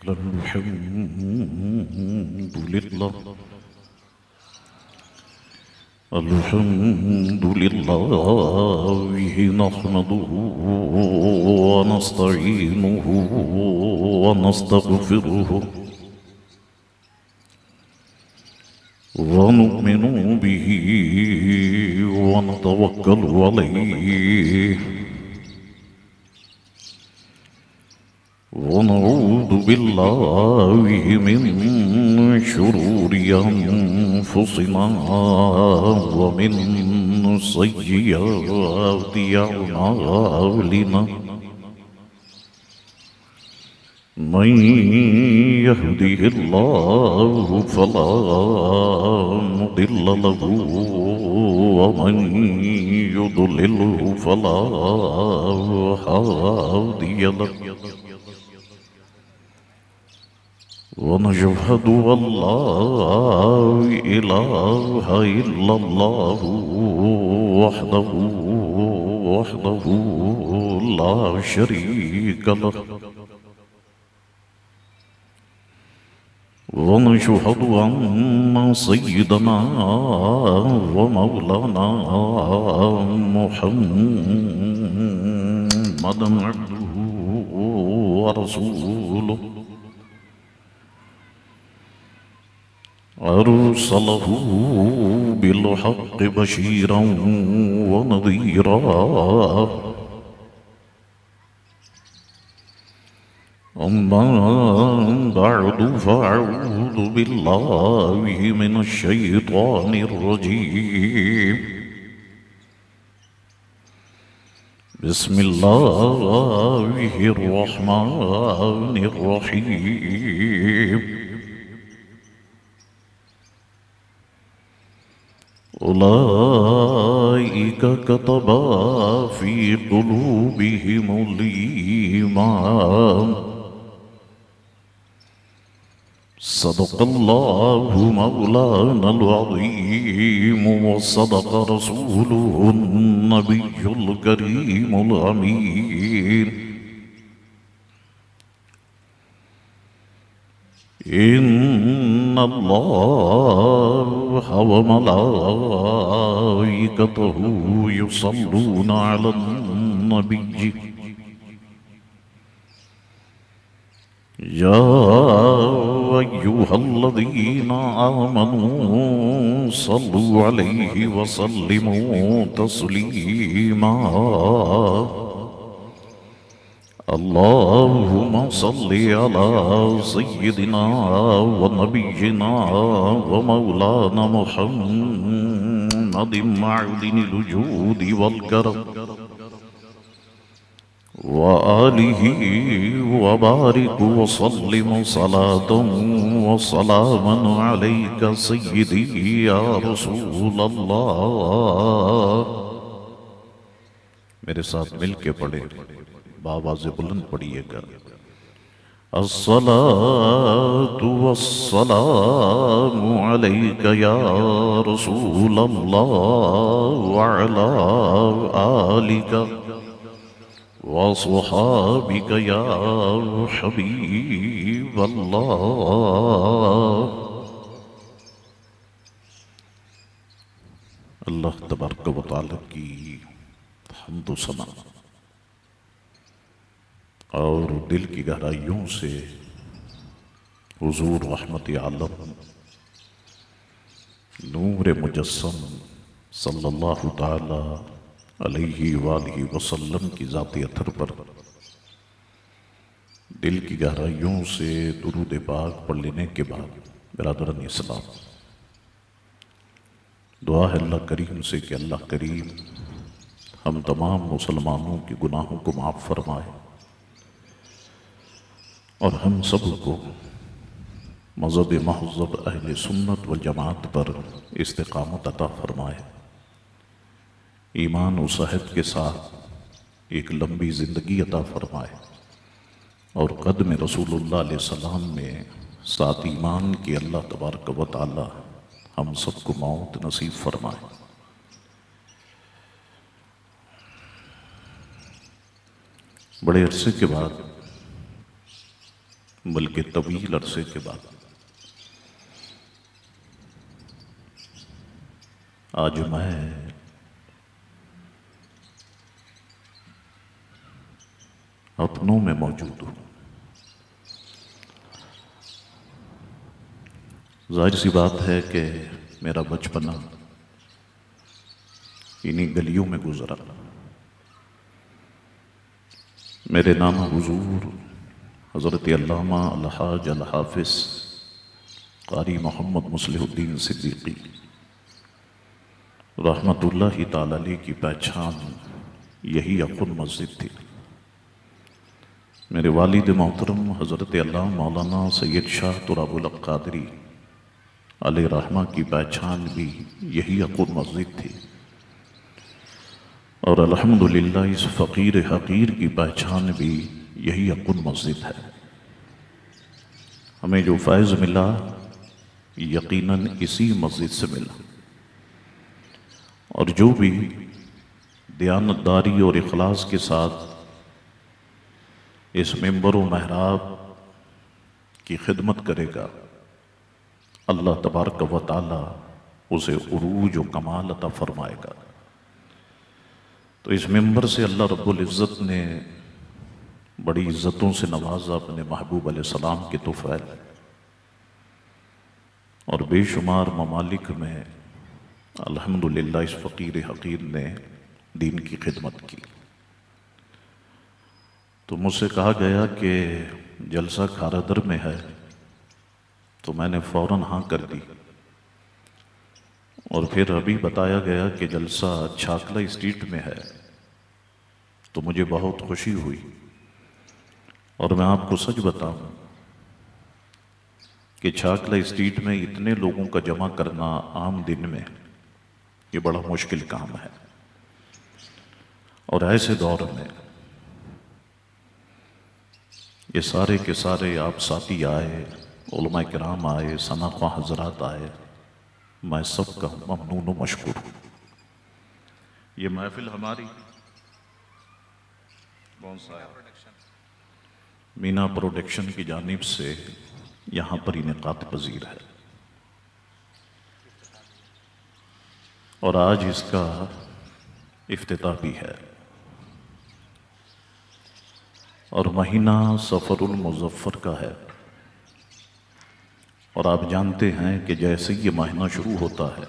الحمد لله الحمد لله نحمده ونستعينه ونستغفره ونؤمن به ونتوكل عليه ونعوذ بالله من شرور أنفسنا ومن سيئات أعمالنا من يهده الله فلا مضل له ومن يضلله فلا هادي له ونشهد أن لا إله إلا الله وحده لا شريك له ونشهد أن سيدنا ومولانا محمدا عبده ورسوله أرسله بالحق بشيرا ونذيرا أما بعد فأعوذ بالله من الشيطان الرجيم بسم الله الرحمن الرحيم أولئك كتب في قلوبهم الإيمان صدق الله مولانا العظيم وصدق رسوله النبي الكريم الأمين إن الله وملائكته يصلون على النبي يا أيها الذين آمنوا صلوا عليه وسلموا تسليما اللهم صل على سيدنا ونبينا ومولانا محمد معدن الوجود والكرم وآله وبارك وسلم صلاة وسلاما عليك سيدي يا رسول الله. میرے ساتھ مل کے پڑھے، بآواز بلند پڑھیے گا. الصلاة والسلام عليك يا رسول الله وعلى آلك وصحابك يا حبيب الله. اللہ تبارک و تعالی کی حمد و ثنا اور دل کی گہرائیوں سے حضور رحمت عالم نور مجسم صلی اللہ تعالی علیہ وآلہ وسلم کی ذاتی اثر پر دل کی گہرائیوں سے درود پاک پڑھ لینے کے بعد برادران اسلام، دعا ہے اللہ کریم سے کہ اللہ کریم ہم تمام مسلمانوں کی گناہوں کو معاف فرمائے اور ہم سب کو مذہب مہذب اہل سنت والجماعت پر استقامت عطا فرمائے، ایمان و صحت کے ساتھ ایک لمبی زندگی عطا فرمائے اور قدم رسول اللہ علیہ السلام میں ساتھ ایمان کی اللہ تبارک و تعالی ہم سب کو موت نصیب فرمائے. بڑے عرصے کے بعد بلکہ طویل عرصے کے بعد آج میں اپنوں میں موجود ہوں۔ ظاہر سی بات ہے کہ میرا بچپنا انہی گلیوں میں گزرا۔ میرے نام حضور حضرت علامہ الحاج الحافظ قاری محمد مصلح الدین صدیقی رحمت اللہ تعالی علیہ کی پہچان یہی اخن مسجد تھی۔ میرے والد محترم حضرت علامہ مولانا سید شاہ تراب الحق قادری علیہ رحمہ کی پہچان بھی یہی اخن مسجد تھی، اور الحمدللہ اس فقیر حقیر کی پہچان بھی یہی اخن مسجد ہے۔ ہمیں جو فیض ملا یقیناً اسی مسجد سے ملا، اور جو بھی دیانتداری اور اخلاص کے ساتھ اس منبر و محراب کی خدمت کرے گا، اللہ تبارک و تعالی اسے عروج و کمال عطا فرمائے گا۔ تو اس منبر سے اللہ رب العزت نے بڑی عزتوں سے نوازا اپنے محبوب علیہ السلام کے طفیل، اور بے شمار ممالک میں الحمدللہ اس فقیر حقیر نے دین کی خدمت کی۔ تو مجھ سے کہا گیا کہ جلسہ کھارا در میں ہے، تو میں نے فوراً ہاں کر دی، اور پھر ابھی بتایا گیا کہ جلسہ چھاکلا اسٹریٹ میں ہے، تو مجھے بہت خوشی ہوئی۔ اور میں آپ کو سچ بتاؤں کہ چھاکلا اسٹریٹ میں اتنے لوگوں کا جمع کرنا عام دن میں یہ بڑا مشکل کام ہے، اور ایسے دور میں یہ سارے کے سارے آپ ساتھی آئے، علماء کرام آئے، ثنا خواہ حضرات آئے، میں سب کا ممنون و مشکور ہوں۔ یہ محفل ہماری کون سا ہے؟ مینا پروڈکشن کی جانب سے یہاں پر انعقاد پذیر ہے، اور آج اس کا افتتاح بھی ہے، اور مہینہ سفر المظفر کا ہے، اور آپ جانتے ہیں کہ جیسے یہ مہینہ شروع ہوتا ہے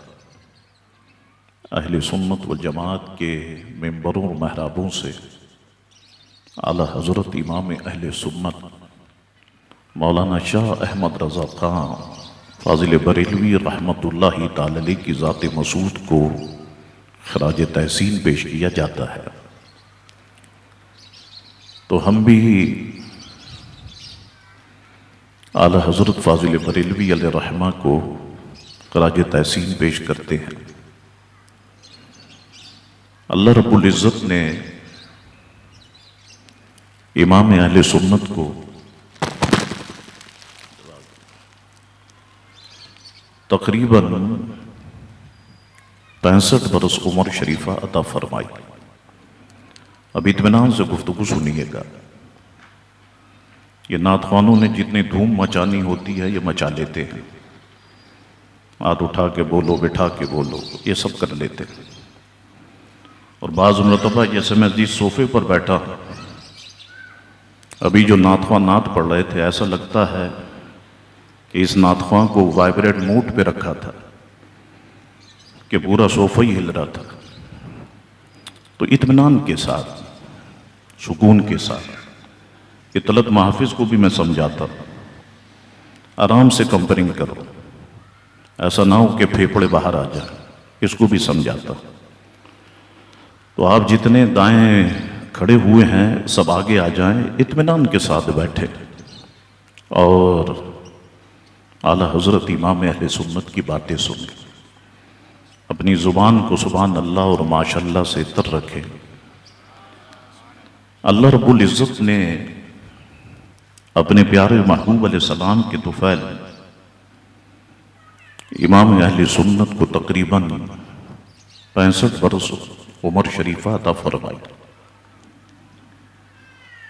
اہل سنت والجماعت کے ممبروں اور محرابوں سے اعلیٰ حضرت امام اہل سنت مولانا شاہ احمد رضا خان فاضل بریلوی رحمت اللہ تعالی علیہ کی ذات مسعود کو خراج تحسین پیش کیا جاتا ہے، تو ہم بھی اعلیٰ حضرت فاضل بریلوی علیہ رحمہ کو خراج تحسین پیش کرتے ہیں۔ اللہ رب العزت نے امام اہل سنت کو تقریباً 65 برس عمر شریفہ عطا فرمائی۔ اب اطمینان سے گفتگو سنیے گا۔ یہ نعت خوانوں نے جتنی دھوم مچانی ہوتی ہے یہ مچا لیتے ہیں، ہاتھ اٹھا کے بولو، بٹھا کے بولو، یہ سب کر لیتے ہیں، اور بعض مرتبہ جیسے میں جس صوفے پر بیٹھا ابھی جو نعت خواں نعت پڑھ رہے تھے، ایسا لگتا ہے کہ اس نعت خواں کو وائبریٹ موڈ پہ رکھا تھا کہ پورا صوفہ ہی ہل رہا تھا۔ تو اطمینان کے ساتھ، سکون کے ساتھ یہ طلعت محافظ کو بھی میں سمجھاتا، آرام سے کمپرنگ کرو، ایسا نہ ہو کہ پھیپھڑے باہر آ جائیں، اس کو بھی سمجھاتا۔ تو آپ جتنے دائیں کھڑے ہوئے ہیں سب آگے آ جائیں، اطمینان کے ساتھ بیٹھے، اور اعلیٰ حضرت امام اہل سنت کی باتیں سنیں، اپنی زبان کو سبحان اللہ اور ماشاءاللہ سے تر رکھیں۔ اللہ رب العزت نے اپنے پیارے محبوب علیہ السلام کے طفیل امام اہل سنت کو تقریباً 65 برس عمر شریفہ عطا فرمائی۔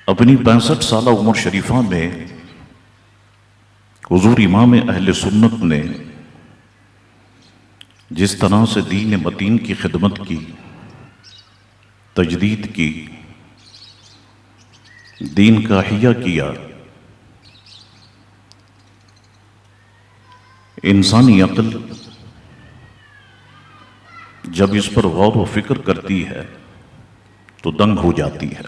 اپنی 65 سالہ عمر شریفہ میں حضور امام اہل سنت نے جس طرح سے دین متین کی خدمت کی، تجدید کی، دین کا احیاء کیا، انسانی عقل جب اس پر غور و فکر کرتی ہے تو دنگ ہو جاتی ہے۔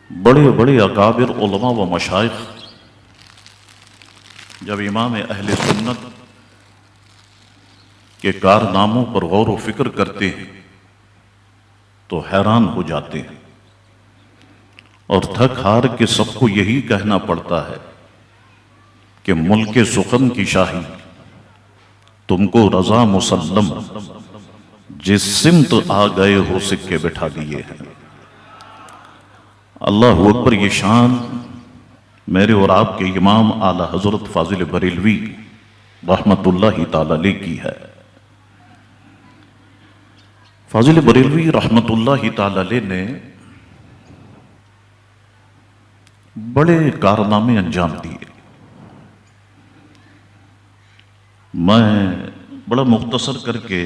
بڑے بڑے اکابر علماء و مشائخ جب امام اہل سنت کے کارناموں پر غور و فکر کرتے ہیں تو حیران ہو جاتے ہیں، اور تھک ہار کے سب کو یہی کہنا پڑتا ہے کہ ملک سخن کی شاہی تم کو رضا مسلم، جس سمت آ گئے ہو سکے بٹھا دیے ہیں۔ اللہ اکبر، یہ شان میرے اور آپ کے امام اعلی حضرت فاضل بریلوی رحمت اللہ تعالی علیہ کی ہے۔ فاضل بریلوی رحمت اللہ تعالی علیہ نے بڑے کارنامے انجام دیے۔ میں بڑا مختصر کر کے،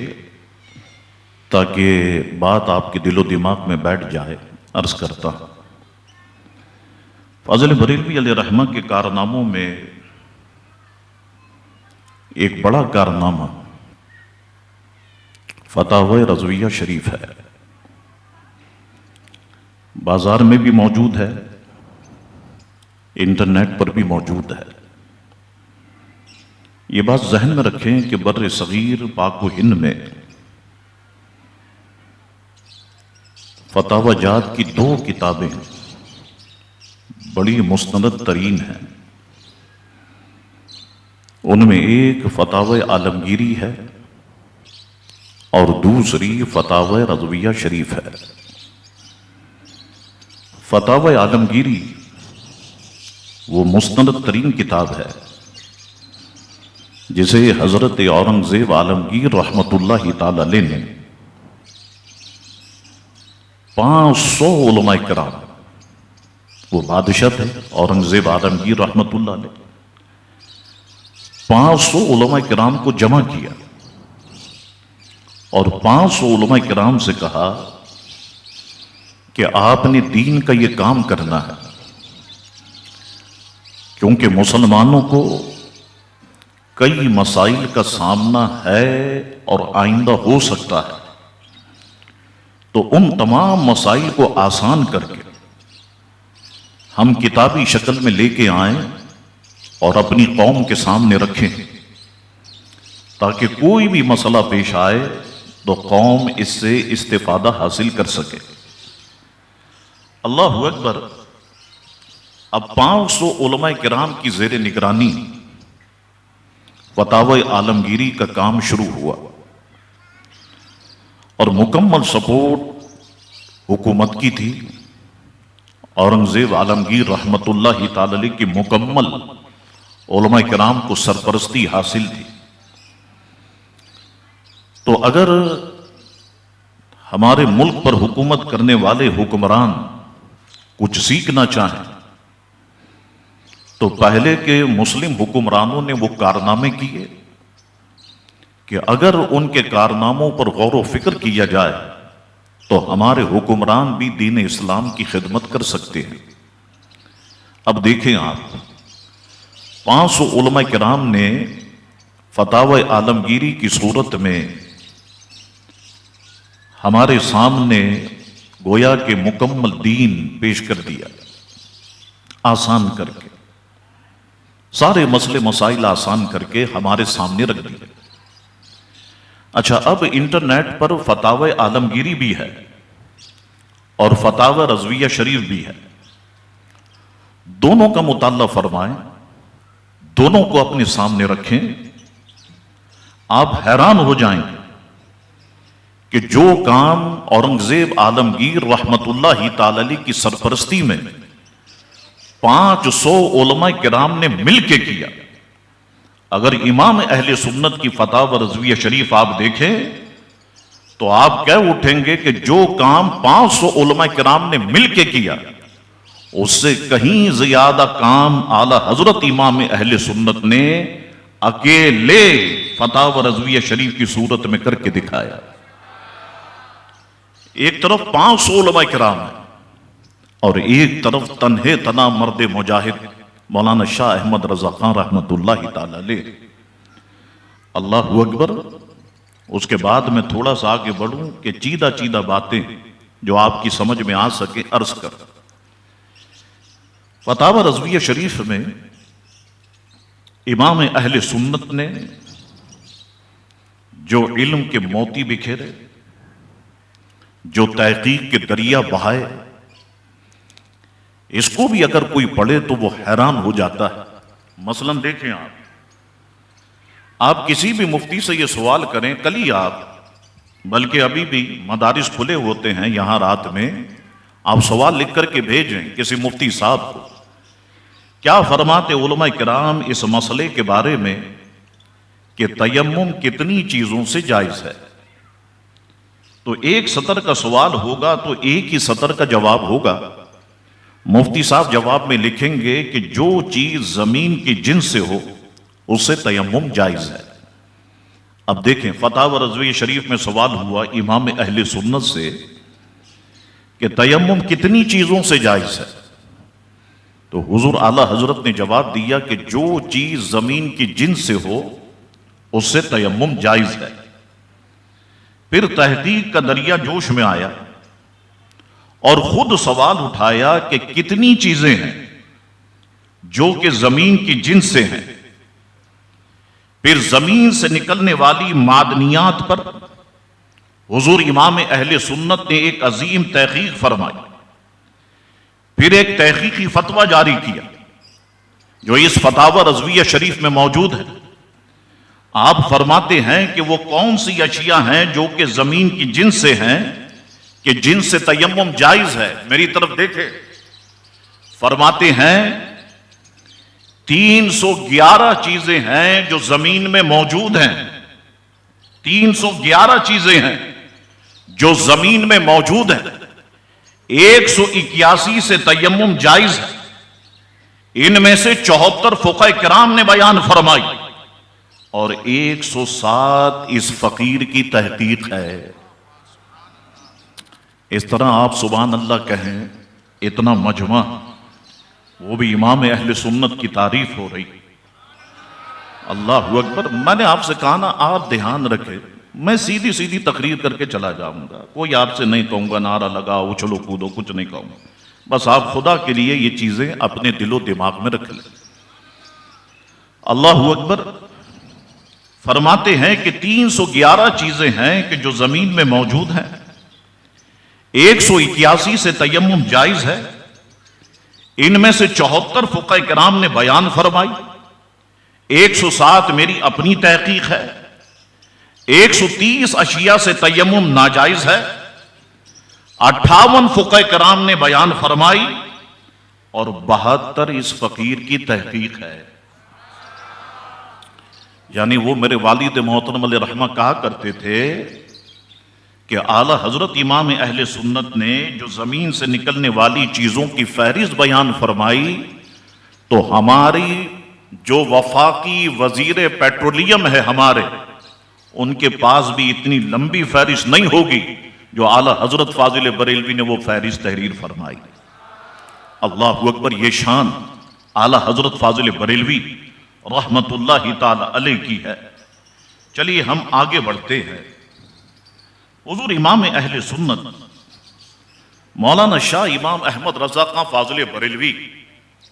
تاکہ بات آپ کے دل و دماغ میں بیٹھ جائے، عرض کرتا ہوں۔ فاضل بریلوی علیہ رحمہ کے کارناموں میں ایک بڑا کارنامہ فتاوی رضویہ شریف ہے۔ بازار میں بھی موجود ہے، انٹرنیٹ پر بھی موجود ہے۔ یہ بات ذہن میں رکھیں کہ بر صغیر پاک و ہند میں فتاوی جات کی 2 کتابیں بڑی مستند ترین ہیں۔ ان میں ایک فتاوی عالمگیری ہے اور دوسری فتاوی رضویہ شریف ہے۔ فتاوی عالمگیری وہ مستند ترین کتاب ہے جسے حضرت اورنگزیب عالمگیر رحمت اللہ تعالی علیہ نے 500 علماء کرام، وہ بادشاہ تھے اورنگزیب عالمگیر رحمت اللہ علیہ، 500 علماء کرام کو جمع کیا اور 500 علماء کرام سے کہا کہ آپ نے دین کا یہ کام کرنا ہے، کیونکہ مسلمانوں کو کئی مسائل کا سامنا ہے اور آئندہ ہو سکتا ہے، تو ان تمام مسائل کو آسان کر کے ہم کتابی شکل میں لے کے آئیں اور اپنی قوم کے سامنے رکھیں، تاکہ کوئی بھی مسئلہ پیش آئے تو قوم اس سے استفادہ حاصل کر سکے۔ اللہ اکبر۔ اب 500 علماء کرام کی زیر نگرانی فتاوی عالمگیری کا کام شروع ہوا، اور مکمل سپورٹ حکومت کی تھی۔ اورنگزیب عالمگیر رحمت اللہ تعالی علیہ کی مکمل علماء کرام کو سرپرستی حاصل تھی۔ تو اگر ہمارے ملک پر حکومت کرنے والے حکمران کچھ سیکھنا چاہیں تو پہلے کے مسلم حکمرانوں نے وہ کارنامے کیے کہ اگر ان کے کارناموں پر غور و فکر کیا جائے تو ہمارے حکمران بھی دین اسلام کی خدمت کر سکتے ہیں۔ اب دیکھیں آپ، 500 علماء کرام نے فتاوی عالمگیری کی صورت میں ہمارے سامنے گویا کہ مکمل دین پیش کر دیا، آسان کر کے، سارے مسئلے مسائل آسان کر کے ہمارے سامنے رکھ دیے۔ اچھا، اب انٹرنیٹ پر فتاوی عالمگیری بھی ہے اور فتاوی رضویہ شریف بھی ہے، دونوں کا مطالعہ فرمائیں، دونوں کو اپنے سامنے رکھیں، آپ حیران ہو جائیں گے کہ جو کام اورنگزیب عالمگیر رحمت اللہ تعالی علیہ کی سرپرستی میں 500 علماء کرام نے مل کے کیا، اگر امام اہل سنت کی فتاوی رضویہ شریف آپ دیکھیں تو آپ کہہ اٹھیں گے کہ جو کام 500 علماء کرام نے مل کے کیا اس سے کہیں زیادہ کام اعلی حضرت امام اہل سنت نے اکیلے فتاوی رضویہ شریف کی صورت میں کر کے دکھایا۔ ایک طرف 500 علماء کرام ہیں اور ایک طرف تنہے تنا مرد مجاہد مولانا شاہ احمد رضا خان رحمت اللہ تعالی علیہ۔ اللہ اکبر۔ اس کے بعد میں تھوڑا سا آگے بڑھوں کہ چیدہ چیدہ باتیں جو آپ کی سمجھ میں آ سکے عرض کر۔ فتاوی رضویہ شریف میں امام اہل سنت نے جو علم کے موتی بکھیرے، جو تحقیق کے دریا بہائے، اس کو بھی اگر کوئی پڑھے تو وہ حیران ہو جاتا ہے۔ مثلاً دیکھیں آپ کسی بھی مفتی سے یہ سوال کریں، کل ہی آپ، بلکہ ابھی بھی مدارس کھلے ہوتے ہیں یہاں رات میں، آپ سوال لکھ کر کے بھیجیں کسی مفتی صاحب کو، کیا فرماتے علماء کرام اس مسئلے کے بارے میں کہ تیمم کتنی چیزوں سے جائز ہے؟ تو ایک سطر کا سوال ہوگا تو ایک ہی سطر کا جواب ہوگا۔ مفتی صاحب جواب میں لکھیں گے کہ جو چیز زمین کی جنس سے ہو اس سے تیمم جائز ہے۔ اب دیکھیں فتاوی رضویہ شریف میں سوال ہوا امام اہل سنت سے کہ تیمم کتنی چیزوں سے جائز ہے؟ تو حضور اعلی حضرت نے جواب دیا کہ جو چیز زمین کی جنس سے ہو اس سے تیمم جائز ہے۔ پھر تحقیق کا دریا جوش میں آیا اور خود سوال اٹھایا کہ کتنی چیزیں ہیں جو کہ زمین کی جنس سے ہیں۔ پھر زمین سے نکلنے والی معدنیات پر حضور امام اہل سنت نے ایک عظیم تحقیق فرمائی، پھر ایک تحقیقی فتویٰ جاری کیا جو اس فتاوی رضویہ شریف میں موجود ہے۔ آپ فرماتے ہیں کہ وہ کون سی اشیاء ہیں جو کہ زمین کی جنس سے ہیں کہ جن سے تیمم جائز ہے؟ میری طرف دیکھیں، فرماتے ہیں 311 چیزیں ہیں جو زمین میں موجود ہیں، 311 چیزیں ہیں جو زمین میں موجود ہیں، 181 سے تیمم جائز ہے، ان میں سے 74 فقہاء کرام نے بیان فرمائی اور 107 اس فقیر کی تحقیق ہے۔ اس طرح آپ سبحان اللہ کہیں، اتنا مجمع، وہ بھی امام اہل سنت کی تعریف ہو رہی۔ اللہ اکبر۔ میں نے آپ سے کہا نا آپ دھیان رکھیں، میں سیدھی سیدھی تقریر کر کے چلا جاؤں گا، کوئی آپ سے نہیں کہوں گا نعرہ لگاؤ اچھلو کودو، کچھ نہیں کہوں گا، بس آپ خدا کے لیے یہ چیزیں اپنے دل و دماغ میں رکھ لیں۔ اللہ اکبر۔ فرماتے ہیں کہ 311 چیزیں ہیں کہ جو زمین میں موجود ہیں، 181 سے تیمم جائز ہے، ان میں سے 74 فقہاء کرام نے بیان فرمائی، 107 میری اپنی تحقیق ہے، 130 اشیاء سے تیمم ناجائز ہے، 58 فقہاء کرام نے بیان فرمائی اور 72 اس فقیر کی تحقیق ہے۔ یعنی وہ میرے والد محترم علیہ رحمہ کہا کرتے تھے کہ اعلی حضرت امام اہل سنت نے جو زمین سے نکلنے والی چیزوں کی فہرست بیان فرمائی تو ہماری جو وفاقی وزیر پیٹرولیم ہے ہمارے، ان کے پاس بھی اتنی لمبی فہرست نہیں ہوگی جو اعلی حضرت فاضل بریلوی نے وہ فہرست تحریر فرمائی۔ اللہ اکبر۔ یہ شان اعلی حضرت فاضل بریلوی رحمت اللہ تعالی علیہ کی ہے۔ چلیے ہم آگے بڑھتے ہیں۔ حضور امام اہل سنت مولانا شاہ امام احمد رضا خان فاضل بریلوی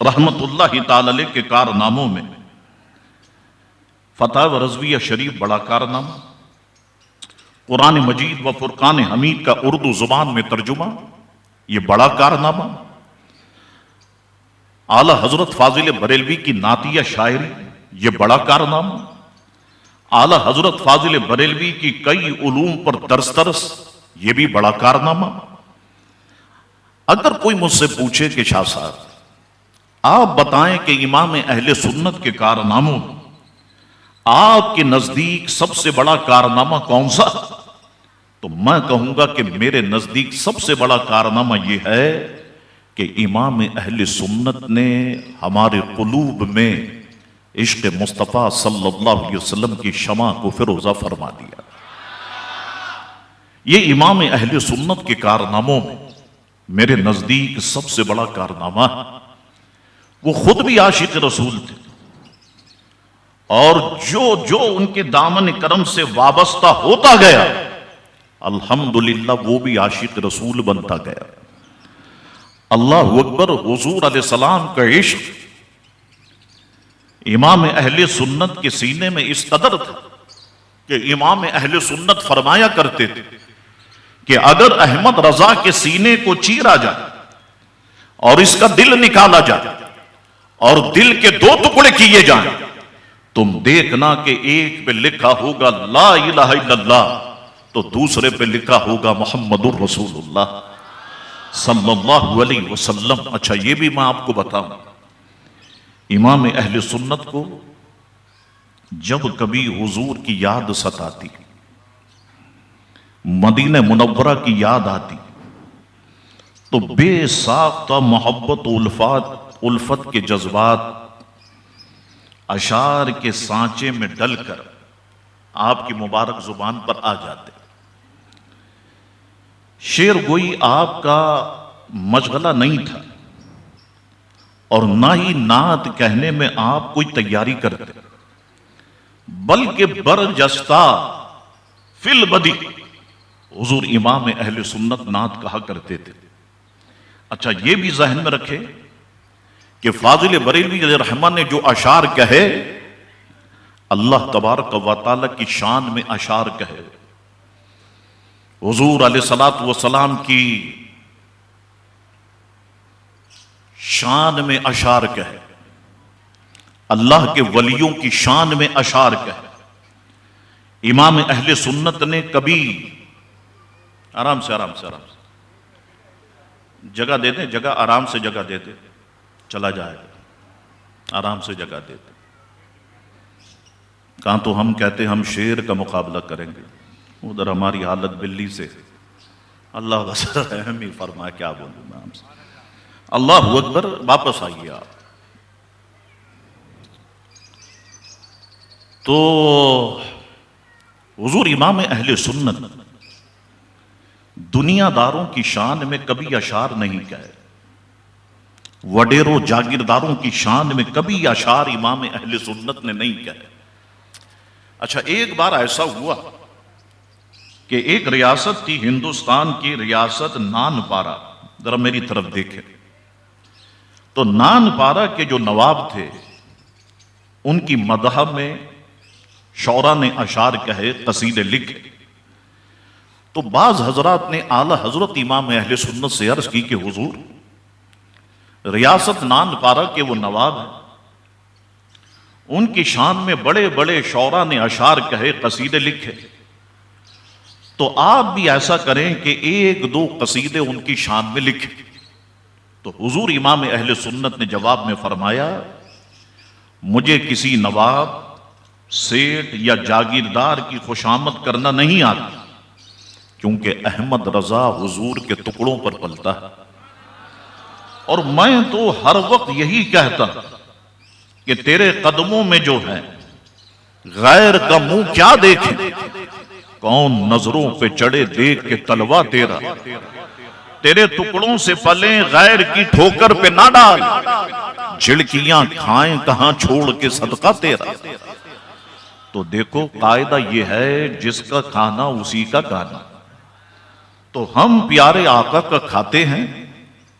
رحمت اللہ تعالی علیہ کے کارناموں میں فتاوی رضویہ شریف بڑا کارنامہ، قرآن مجید و فرقان حمید کا اردو زبان میں ترجمہ یہ بڑا کارنامہ، اعلی حضرت فاضل بریلوی کی نعتیہ شاعری یہ بڑا کارنامہ، اعلی حضرت فاضل بریلوی کی کئی علوم پر درس یہ بھی بڑا کارنامہ۔ اگر کوئی مجھ سے پوچھے کہ شاہ صاحب آپ بتائیں کہ امام اہل سنت کے کارناموں میں آپ کے نزدیک سب سے بڑا کارنامہ کون سا، تو میں کہوں گا کہ میرے نزدیک سب سے بڑا کارنامہ یہ ہے کہ امام اہل سنت نے ہمارے قلوب میں عشق مصطفیٰ صلی اللہ علیہ وسلم کی شمع کو فروزہ فرما دیا۔ یہ امام اہل سنت کے کارناموں میں میرے نزدیک سب سے بڑا کارنامہ ہے۔ وہ خود بھی عاشق رسول تھے، اور جو ان کے دامن کرم سے وابستہ ہوتا گیا الحمدللہ وہ بھی عاشق رسول بنتا گیا۔ اللہ اکبر۔ حضور علیہ السلام کا عشق امام اہل سنت کے سینے میں اس قدر تھا کہ امام اہل سنت فرمایا کرتے تھے کہ اگر احمد رضا کے سینے کو چیرا جائے اور اس کا دل نکالا جائے اور دل کے 2 ٹکڑے کیے جائیں، تم دیکھنا کہ ایک پہ لکھا ہوگا لا الہ الا اللہ، تو دوسرے پہ لکھا ہوگا محمد الرسول اللہ صلی اللہ علیہ وسلم۔ اچھا یہ بھی میں آپ کو بتاؤں، امام اہل سنت کو جب کبھی حضور کی یاد ستاتی، مدینہ منورہ کی یاد آتی، تو بے ساختہ محبت و الفت کے جذبات اشعار کے سانچے میں ڈل کر آپ کی مبارک زبان پر آ جاتے۔ شعر گوئی آپ کا مشغلہ نہیں تھا، اور نہ ہی نعت کہنے میں آپ کوئی تیاری کرتے، بلکہ برجستہ فی البدی حضور امام اہل سنت نعت کہا کرتے تھے۔ اچھا یہ بھی ذہن میں رکھے کہ فاضل بریلوی رحمہ نے جو اشعار کہے، اللہ تبارک و تعالی کی شان میں اشعار کہے، حضور علیہ الصلوۃ والسلام کی شان میں اشعار کہے، اللہ کے ولیوں کی شان میں اشعار کہے۔ امام اہل سنت نے کبھی آرام سے جگہ دے دیں، جگہ آرام سے جگہ دے دیں، چلا جائے گا، آرام سے جگہ دے دیں۔ کہاں تو ہم کہتے ہم شیر کا مقابلہ کریں گے، ادھر ہماری حالت بلی سے، اللہ غصہ رحم ہی فرمائے، کیا بولوں میں آپ سے۔ اللہ اکبر۔ واپس آئیے آپ۔ تو حضور امام اہل سنت دنیا داروں کی شان میں کبھی اشعار نہیں کہے، وڈیروں جاگیرداروں کی شان میں کبھی اشعار امام اہل سنت نے نہیں کہے۔ اچھا ایک بار ایسا ہوا کہ ایک ریاست تھی ہندوستان کی، ریاست نان پارا، ذرا میری طرف دیکھیں تو نان پارا کے جو نواب تھے ان کی مدح میں شعراء نے اشعار کہے، قصیدے لکھے۔ تو بعض حضرات نے اعلی حضرت امام اہل سنت سے عرض کی کہ حضور ریاست نان پارا کے وہ نواب ہیں، ان کی شان میں بڑے بڑے شعراء نے اشعار کہے، قصیدے لکھے، تو آپ بھی ایسا کریں کہ 1-2 قصیدے ان کی شان میں لکھیں۔ تو حضور امام اہل سنت نے جواب میں فرمایا، مجھے کسی نواب، سیٹ یا جاگیردار کی خوشامد کرنا نہیں آتا، کیونکہ احمد رضا حضور کے ٹکڑوں پر پلتا ہے، اور میں تو ہر وقت یہی کہتا کہ تیرے قدموں میں جو ہے غیر کا منہ کیا دیکھیں، کون نظروں پہ چڑھے دیکھ کے تلوا تیرا، تیرے ٹکڑوں سے پلیں غیر کی ٹھوکر پہ نہ ڈال، جھڑکیاں کھائیں کہاں چھوڑ کے صدقہ تیرا۔ تو دیکھو قاعدہ یہ ہے جس کا کھانا اسی کا گانا، تو ہم پیارے آقا کا کھاتے ہیں،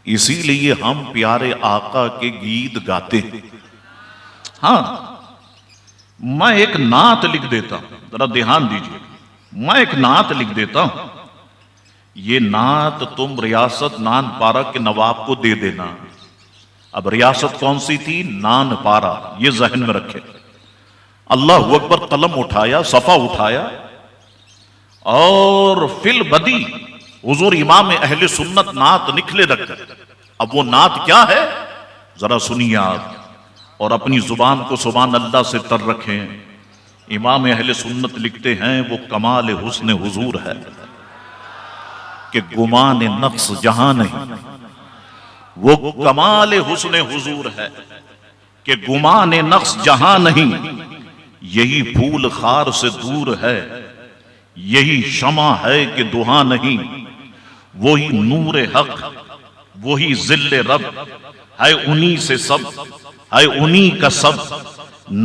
اسی لیے ہم پیارے آقا کے گیت گاتے ہیں۔ ہاں میں ایک نعت لکھ دیتا ہوں، ذرا دھیان دیجیے، میں ایک نعت لکھ دیتا ہوں، یہ نعت تم ریاست نان پارا کے نواب کو دے دینا۔ اب ریاست کون سی تھی؟ نان پارا، یہ ذہن میں رکھے۔ اللہ اکبر، قلم اٹھایا، صفحہ اٹھایا، اور فی البدی حضور امام اہل سنت نعت نکلے رکھ۔ اب وہ نعت کیا ہے ذرا سنیے آپ، اور اپنی زبان کو سبحان اللہ سے تر رکھیں۔ امام اہل سنت لکھتے ہیں وہ کمال حسن حضور ہے کہ گمان نقص جہاں نہیں، وہ کمال حسن حضور ہے کہ گمان نقص جہاں نہیں، یہی پھول خار سے دور ہے، یہی شمع ہے کہ دہاں نہیں، وہی نور حق وہی ذل رب، ہے انہی سے سب، ہے انہی کا سب،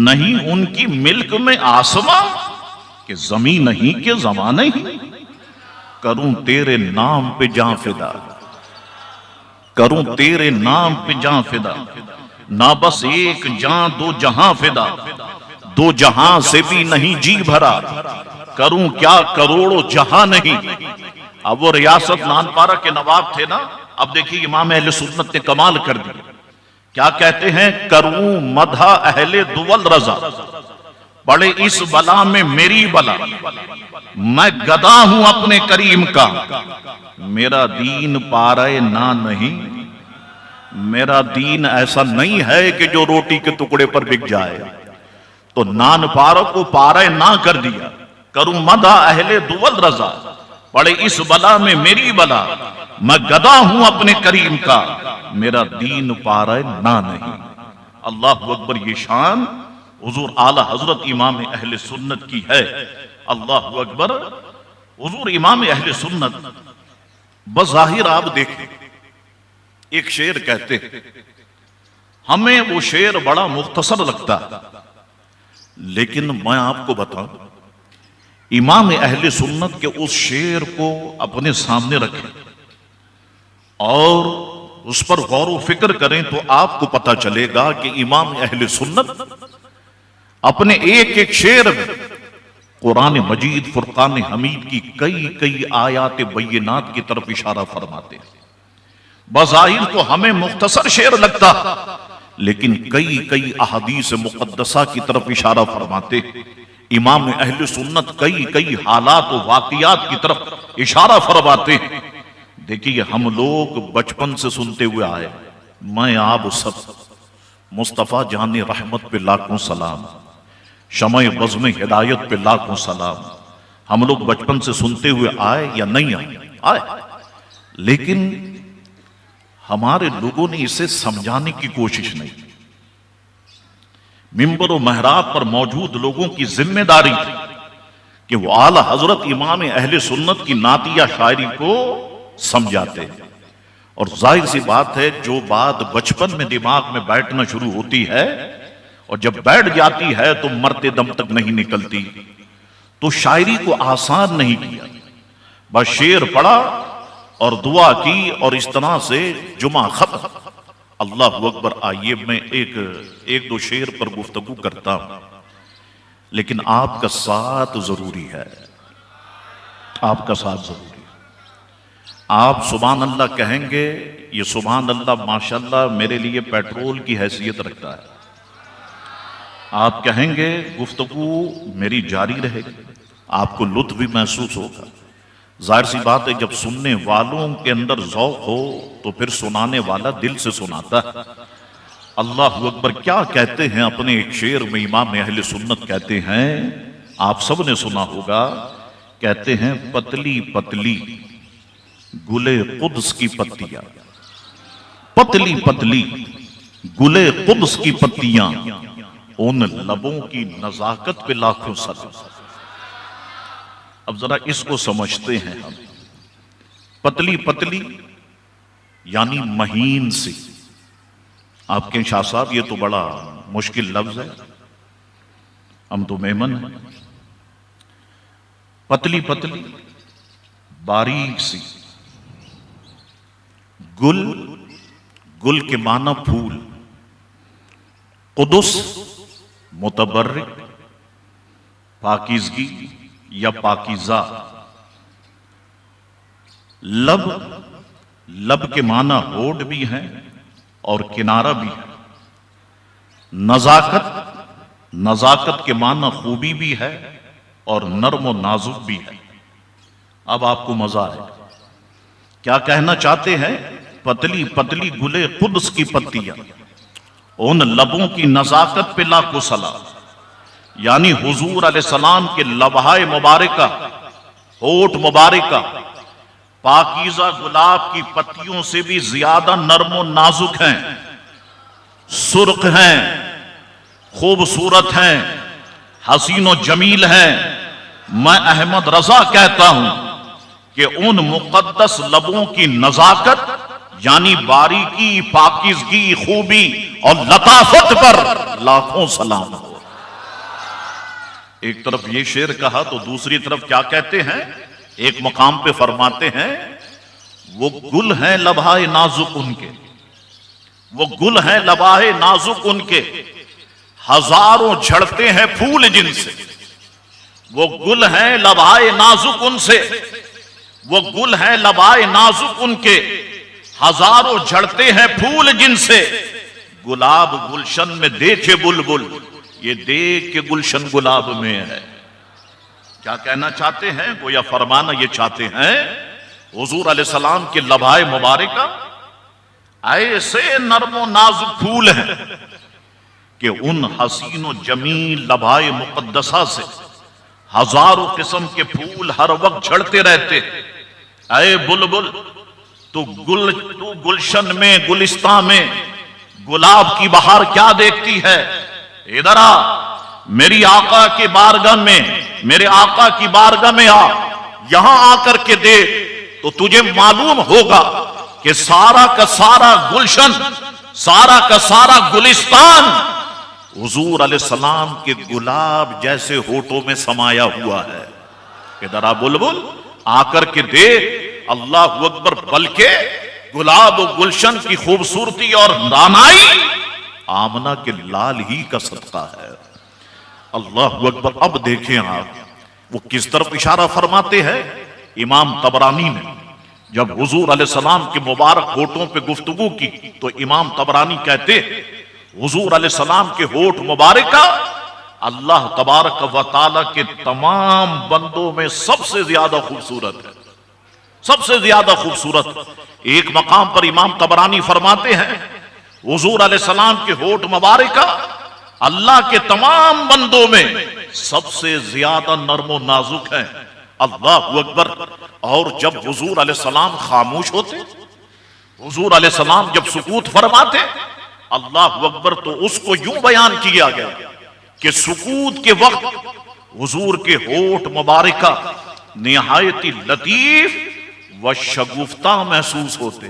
نہیں ان کی ملک میں آسماں کہ زمین نہیں کہ زمانہ نہیں، کروں تیرے نام پہ جاں فدا، کروں تیرے نام پہ جاں فدا، نہ بس ایک جاں دو جہاں فدا، دو جہاں سے بھی نہیں جی بھرا، کروں کیا کروڑوں جہاں نہیں۔ اب وہ ریاست نانپارہ کے نواب تھے نا، اب دیکھیے امام اہل سنت نے کمال کر دی، کیا کہتے ہیں؟ کروں مدح اہل دول رضا، پڑے اس بلا میں میری بلا، میں گدا ہوں اپنے کریم کا، میرا دین پارہ نہ نہیں، میرا دین ایسا نہیں ہے کہ جو روٹی کے ٹکڑے پر بک جائے، تو نان پارہ کو پارہ نہ کر دیا، کروں مدح اہل دول رضا، پڑے اس بلا میں میری بلا، میں گدا ہوں اپنے کریم کا، میرا دین پارہ نہ نہیں۔ اللہ اکبر، یہ شان حضور اعلی حضرت امام اہل سنت کی ہے۔ اللہ اکبر، حضور امام اہل سنت بظاہر آپ دیکھیں ایک شعر کہتے ہیں، ہمیں وہ شعر بڑا مختصر لگتا ہے، لیکن میں آپ کو بتاؤں امام اہل سنت کے اس شعر کو اپنے سامنے رکھیں اور اس پر غور و فکر کریں تو آپ کو پتا چلے گا کہ امام اہل سنت اپنے ایک ایک شعر میں قرآن مجید فرقان حمید کی کئی آیات بینات کی طرف اشارہ فرماتے ہیں۔ بظاہر تو ہمیں مختصر شعر لگتا لیکن کئی احادیث مقدسہ کی طرف اشارہ فرماتے ہیں۔ امام اہل سنت کئی حالات و واقعات کی طرف اشارہ فرماتے ہیں۔ دیکھیے ہم لوگ بچپن سے سنتے ہوئے آئے، میں آپ سب مصطفیٰ جان رحمت پہ لاکھوں سلام، شمع بزم ہدایت پہ لاکھوں سلام، ہم لوگ بچپن سے سنتے ہوئے آئے یا نہیں آئے، لیکن ہمارے لوگوں نے اسے سمجھانے کی کوشش نہیں۔ ممبر و محراب پر موجود لوگوں کی ذمہ داری تھی کہ وہ اعلی حضرت امام اہل سنت کی نعتیہ شاعری کو سمجھاتے ہیں، اور ظاہر سی بات ہے جو بات بچپن میں دماغ میں بیٹھنا شروع ہوتی ہے اور جب بیٹھ جاتی ہے تو مرتے دم تک نہیں نکلتی، تو شاعری کو آسان نہیں کیا، بس شعر پڑھا اور دعا کی اور اس طرح سے جمعہ ختم۔ اللہ اکبر، آئیے میں ایک دو شعر پر گفتگو کرتا ہوں، لیکن آپ کا ساتھ ضروری ہے، آپ کا ساتھ ضروری ہے۔ آپ سبحان اللہ کہیں گے، یہ سبحان اللہ ماشاءاللہ میرے لیے پیٹرول کی حیثیت رکھتا ہے۔ آپ کہیں گے گفتگو میری جاری رہے گی، آپ کو لطف بھی محسوس ہوگا۔ ظاہر سی بات ہے جب سننے والوں کے اندر ذوق ہو تو پھر سنانے والا دل سے سناتا ہے۔ اللہ اکبر، کیا کہتے ہیں اپنے ایک شعر میں امام اہل سنت کہتے ہیں، آپ سب نے سنا ہوگا، کہتے ہیں پتلی پتلی گلے قدس کی پتیاں، پتلی پتلی گلے قدس کی پتیاں، ان لبوں کی نزاکت پہ لاکھوں سلام۔ اب ذرا اس کو سمجھتے ہیں ہم، پتلی پتلی یعنی مہین سی۔ آپ کے شاہ صاحب یہ تو بڑا مشکل لفظ ہے، ہم تو میمن ہیں۔ پتلی پتلی باریک سی، گل کے معنی پھول، قدس متبرک، پاکیزگی یا پاکیزہ، لب کے معنی ہونٹ بھی ہیں اور کنارہ بھی ہے، نزاکت کے معنی خوبی بھی ہے اور نرم و نازک بھی ہے۔ اب آپ کو مزہ ہے، کیا کہنا چاہتے ہیں؟ پتلی پتلی گلے قدس کی پتیاں، ان لبوں کی نزاکت پہ لاکھوں سلام، یعنی حضور علیہ السلام کے لبہائے مبارکہ، ہونٹ مبارکہ، پاکیزہ گلاب کی پتیوں سے بھی زیادہ نرم و نازک ہیں، سرخ ہیں، خوبصورت ہیں، حسین و جمیل ہیں۔ میں احمد رضا کہتا ہوں کہ ان مقدس لبوں کی نزاکت یعنی باریکی، پاکیزگی، خوبی اور لطافت پر لاکھوں سلام ہو۔ ایک طرف یہ شعر کہا تو دوسری طرف کیا کہتے ہیں؟ ایک مقام پہ فرماتے ہیں وہ گل ہیں لبہائے نازک ان کے، وہ گل ہیں لبہائے نازک ان کے، ہزاروں جھڑتے ہیں پھول جن سے۔ وہ گل ہیں لبہائے نازک ان سے، وہ گل ہیں لبہائے نازک ان کے، ہزاروں جھڑتے ہیں پھول جن سے۔ گلاب گلشن میں دیکھے بلبل، یہ دیکھ کے گلشن گلاب میں ہے۔ کیا کہنا چاہتے ہیں؟ گویا فرمانا یہ چاہتے ہیں حضور علیہ السلام کے لبہائے مبارکہ ایسے نرم و نازک پھول ہیں کہ ان حسین و جمیل لبہائے مقدسہ سے ہزاروں قسم کے پھول ہر وقت جھڑتے رہتے۔ اے بلبل تو گلشن میں، گلستان میں گلاب کی بہار کیا دیکھتی ہے؟ ادھر آ، میری آقا کے بارگاہ میں، میرے آقا کی بارگاہ میں آ، یہاں آ کر کے دیکھ تو تجھے معلوم ہوگا کہ سارا کا سارا گلشن، سارا کا سارا گلستان حضور علیہ السلام کے گلاب جیسے ہونٹوں میں سمایا ہوا ہے۔ ادھر آ بلبل، آ کر کے دیکھ، اللہ اکبر۔ بلکہ گلاب و گلشن کی خوبصورتی اور دانائی آمنہ کے لال ہی کا صدقہ ہے۔ اللہ اکبر۔ اب دیکھیں آپ وہ کس طرف اشارہ فرماتے ہیں۔ امام طبرانی نے جب حضور علیہ السلام کے مبارک ہونٹوں پہ گفتگو کی تو امام طبرانی کہتے حضور علیہ السلام کے ہونٹ مبارکہ اللہ تبارک و تعالی کے تمام بندوں میں سب سے زیادہ خوبصورت ہے، سب سے زیادہ خوبصورت۔ ایک مقام پر امام طبرانی فرماتے ہیں حضور علیہ السلام کے ہونٹ مبارکہ اللہ کے تمام بندوں میں سب سے زیادہ نرم و نازک ہیں۔ اللہ اکبر۔ اور جب حضور علیہ السلام خاموش ہوتے، حضور علیہ السلام جب سکوت فرماتے، اللہ اکبر، تو اس کو یوں بیان کیا گیا کہ سکوت کے وقت حضور کے ہونٹ مبارکہ نہایت لطیف و شگفتہ محسوس ہوتے،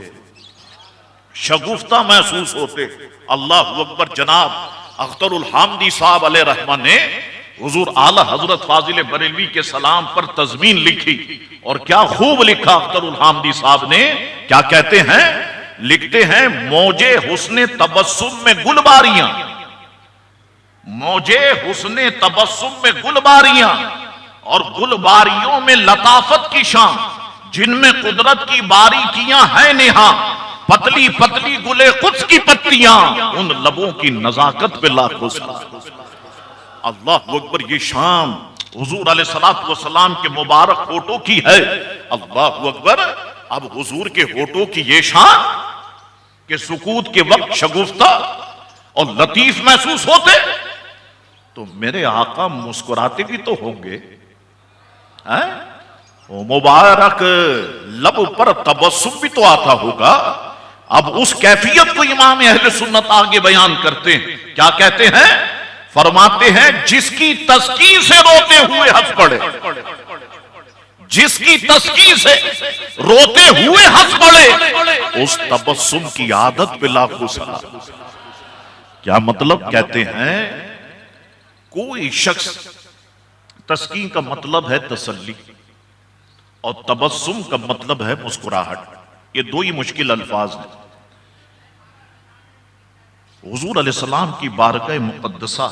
شگفتہ محسوس ہوتے۔ اللہ اکبر۔ جناب اختر الحامدی صاحب علیہ رحمہ نے حضور اعلی حضرت فاضل بریلوی کے سلام پر تضمین لکھی، اور کیا خوب لکھا اختر الحامدی صاحب نے۔ کیا کہتے ہیں؟ لکھتے ہیں موجے حسن تبسم میں گلباریاں، موجے حسن تبسم میں گلباریاں، اور گلباریوں میں لطافت کی شان، جن میں قدرت کی باریکیاں ہیں نہاں، پتلی پتلی گلے قدس کی پتیاں، ان لبوں کی نزاکت پہ لاکھوں سلام۔ اللہ اکبر۔ یہ شان حضور علیہ السلام کے مبارک ہونٹوں کی ہے۔ اللہ اکبر۔ اب حضور کے ہونٹوں کی یہ شان کہ سکوت کے وقت شگفتہ اور لطیف محسوس ہوتے، تو میرے آقا مسکراتے بھی تو ہوں گے، مبارک لب پر تبسم بھی تو آتا ہوگا۔ اب اس کیفیت کو امام اہل سنت آگے بیان کرتے ہیں۔ کیا کہتے ہیں؟ فرماتے ہیں جس کی تسکین سے روتے ہوئے ہنس پڑے، جس کی تسکین سے روتے ہوئے ہنس پڑے، اس تبسم کی عادت پہ لاکھوں سلام۔ کیا مطلب؟ کہتے ہیں کوئی شخص، تسکین کا مطلب ہے تسلی اور تبسم کا مطلب ہے مسکراہٹ، یہ دو ہی مشکل الفاظ ہیں۔ حضور علیہ السلام کی بارگاہ مقدسہ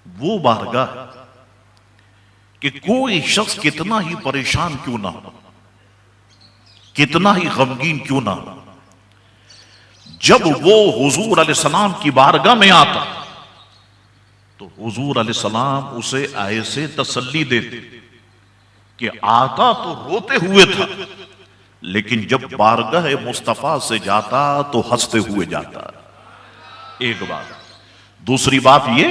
وہ بارگاہ کہ کوئی شخص کتنا ہی پریشان کیوں نہ ہو، کتنا ہی غمگین کیوں نہ ہو، جب وہ حضور علیہ السلام کی بارگاہ میں آتا تو حضور علیہ السلام اسے ایسے تسلی دیتے کہ آتا تو روتے ہوئے تھا، لیکن جب بارگاہ مصطفیٰ سے جاتا تو ہنستے ہوئے جاتا۔ ایک بات۔ دوسری بات یہ